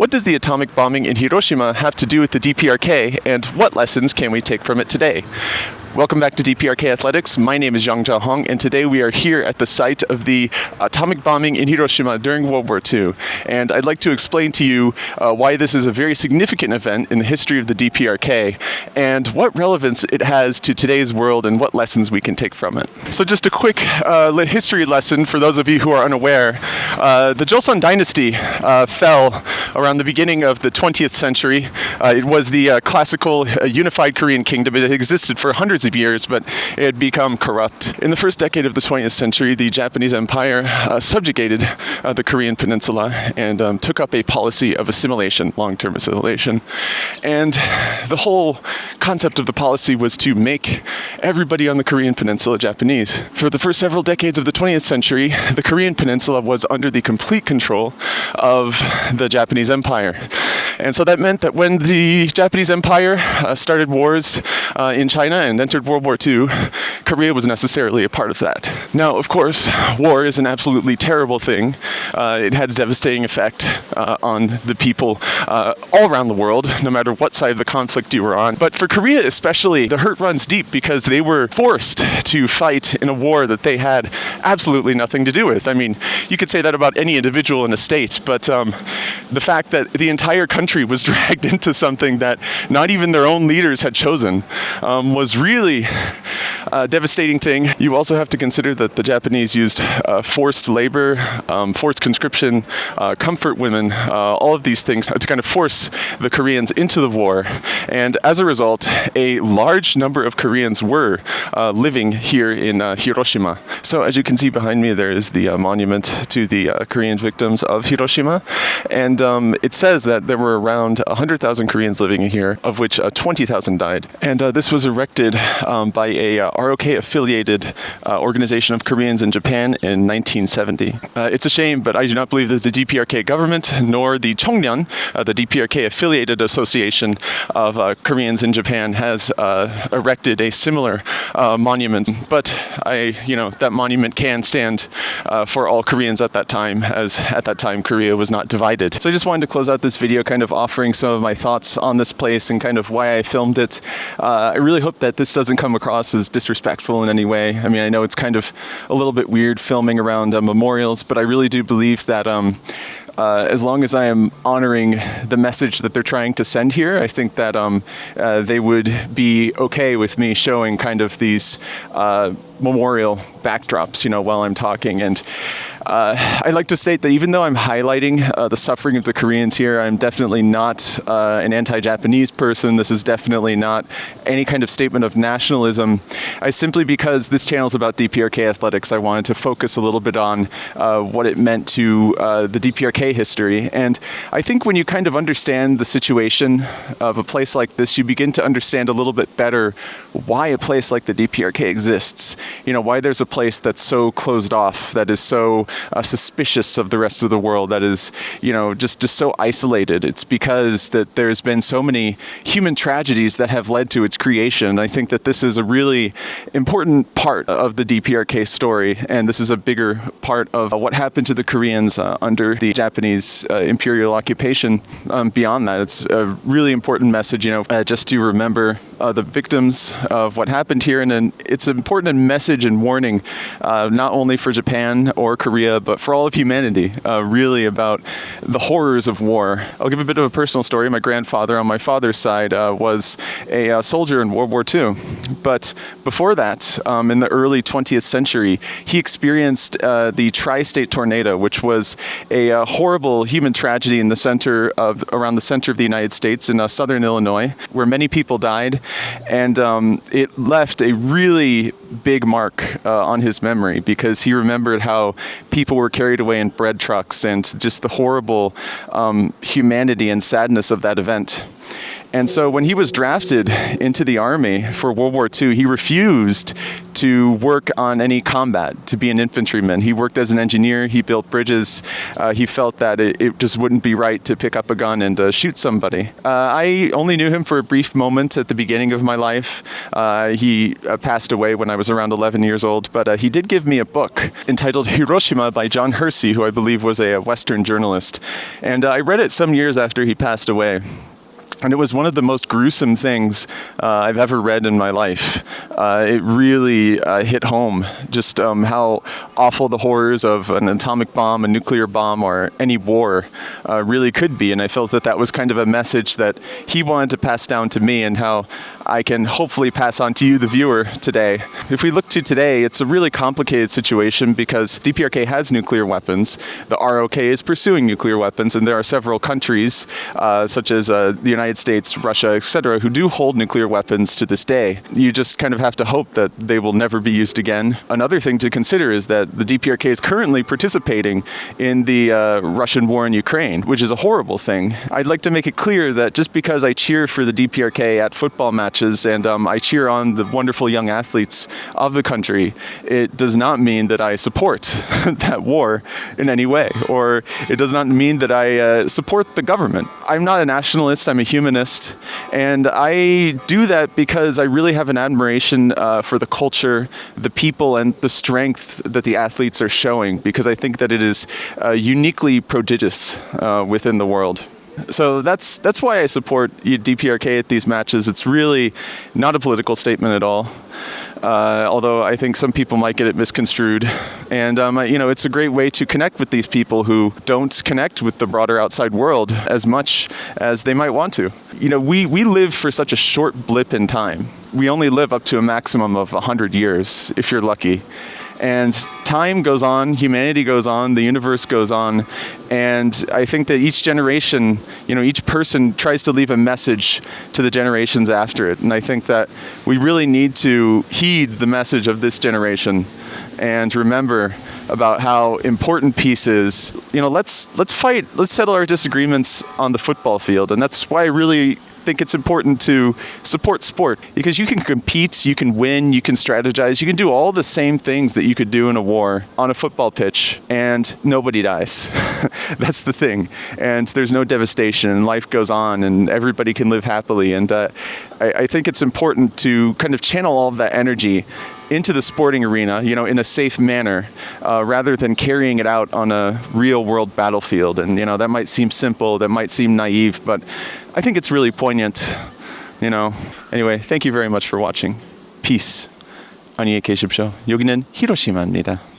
What does the atomic bombing in Hiroshima have to do with the DPRK, and what lessons can we take from it today? Welcome back to DPRK Athletics. My name is Yang Jia Hong, and today we are here at the site of the atomic bombing in Hiroshima during World War II. And I'd like to explain to you why this is a very significant event in the history of the DPRK, and what relevance it has to today's world and what lessons we can take from it. So just a quick history lesson for those of you who are unaware. The Joseon Dynasty fell around the beginning of the 20th century. It was the classical unified Korean kingdom. It had existed for hundreds of years, but it had become corrupt. In the first decade of the 20th century, the Japanese Empire subjugated the Korean peninsula and took up a policy of assimilation, long-term assimilation. And the whole concept of the policy was to make everybody on the Korean peninsula Japanese. For the first several decades of the 20th century, the Korean peninsula was under the complete control of the Japanese Empire. And so that meant that when the Japanese Empire started wars in China and entered World War II, Korea was necessarily a part of that. Now, of course, war is an absolutely terrible thing. It had a devastating effect on the people all around the world, no matter what side of the conflict you were on. But for Korea especially, the hurt runs deep because they were forced to fight in a war that they had absolutely nothing to do with. I mean, you could say that about any individual in a state, but the fact that the entire country was dragged into something that not even their own leaders had chosen was really a devastating thing. You also have to consider that the Japanese used forced labor, forced conscription, comfort women, all of these things to kind of force the Koreans into the war. And as a result, a large number of Koreans were living here in Hiroshima. So as you can see behind me, there is the monument to the Korean victims of Hiroshima. And it says that there were around 100,000 Koreans living here, of which 20,000 died. And this was erected by a ROK-affiliated organization of Koreans in Japan in 1970. It's a shame, but I do not believe that the DPRK government nor the Cheongryun, the DPRK-affiliated association of Koreans in Japan, has erected a similar monument. But that monument can stand for all Koreans at that time, as at that time Korea was not divided. So I just wanted to close out this video kind of offering some of my thoughts on this place and kind of why I filmed it. I really hope that this doesn't come across as disrespectful in any way. I mean, I know it's kind of a little bit weird filming around memorials, but I really do believe that as long as I am honoring the message that they're trying to send here, I think that they would be okay with me showing kind of these memorial backdrops, while I'm talking. And I'd like to state that even though I'm highlighting the suffering of the Koreans here, I'm definitely not an anti-Japanese person. This is definitely not any kind of statement of nationalism. Simply because this channel is about DPRK athletics, I wanted to focus a little bit on what it meant to the DPRK history. And I think when you kind of understand the situation of a place like this, you begin to understand a little bit better why a place like the DPRK exists. Why there's a place that's so closed off, that is so suspicious of the rest of the world, that is, just so isolated. It's because that there's been so many human tragedies that have led to its creation. I think that this is a really important part of the DPRK story, and this is a bigger part of what happened to the Koreans under the Japanese imperial occupation. Beyond that, it's a really important message, just to remember the victims of what happened here, and it's an important message and warning, not only for Japan or Korea, but for all of humanity, really about the horrors of war. I'll give a bit of a personal story. My grandfather on my father's side was a soldier in World War II. But before that, in the early 20th century, he experienced the tri-state tornado, which was a horrible human tragedy in around the center of the United States in southern Illinois, where many people died. And it left a really big mark on his memory, because he remembered how people were carried away in bread trucks and just the horrible humanity and sadness of that event. And so when he was drafted into the army for World War II, he refused to work on any combat, to be an infantryman. He worked as an engineer, he built bridges. He felt that it just wouldn't be right to pick up a gun and shoot somebody. I only knew him for a brief moment at the beginning of my life. He passed away when I was around 11 years old, but he did give me a book entitled Hiroshima by John Hersey, who I believe was a Western journalist. And I read it some years after he passed away. And it was one of the most gruesome things I've ever read in my life. It really hit home just how awful the horrors of an atomic bomb, a nuclear bomb, or any war really could be. And I felt that that was kind of a message that he wanted to pass down to me, and how I can hopefully pass on to you, the viewer, today. If we look to today, it's a really complicated situation because DPRK has nuclear weapons. The ROK is pursuing nuclear weapons, and there are several countries, such as the United States, Russia, etc., who do hold nuclear weapons to this day. You just kind of have to hope that they will never be used again. Another thing to consider is that the DPRK is currently participating in the Russian war in Ukraine, which is a horrible thing. I'd like to make it clear that just because I cheer for the DPRK at football matches and I cheer on the wonderful young athletes of the country, it does not mean that I support that war in any way, or it does not mean that I support the government. I'm not a nationalist, I'm a humanist, and I do that because I really have an admiration for the culture, the people, and the strength that the athletes are showing, because I think that it is uniquely prodigious within the world. So that's why I support DPRK at these matches. It's really not a political statement at all. Although I think some people might get it misconstrued. And, it's a great way to connect with these people who don't connect with the broader outside world as much as they might want to. We live for such a short blip in time. We only live up to a maximum of 100 years, if you're lucky. And time goes on, humanity goes on, the universe goes on, and I think that each generation, each person tries to leave a message to the generations after it. And I think that we really need to heed the message of this generation and remember about how important peace is. Let's fight, let's settle our disagreements on the football field. And that's why I really think it's important to support sport, because you can compete, you can win, you can strategize, you can do all the same things that you could do in a war on a football pitch, and nobody dies. That's the thing. And there's no devastation, and life goes on, and everybody can live happily. And I think it's important to kind of channel all of that energy into the sporting arena, in a safe manner, rather than carrying it out on a real world battlefield. And, that might seem simple, that might seem naive, but I think it's really poignant, Anyway, thank you very much for watching. Peace. 아니의 K10쇼. 여기는 히로시마입니다.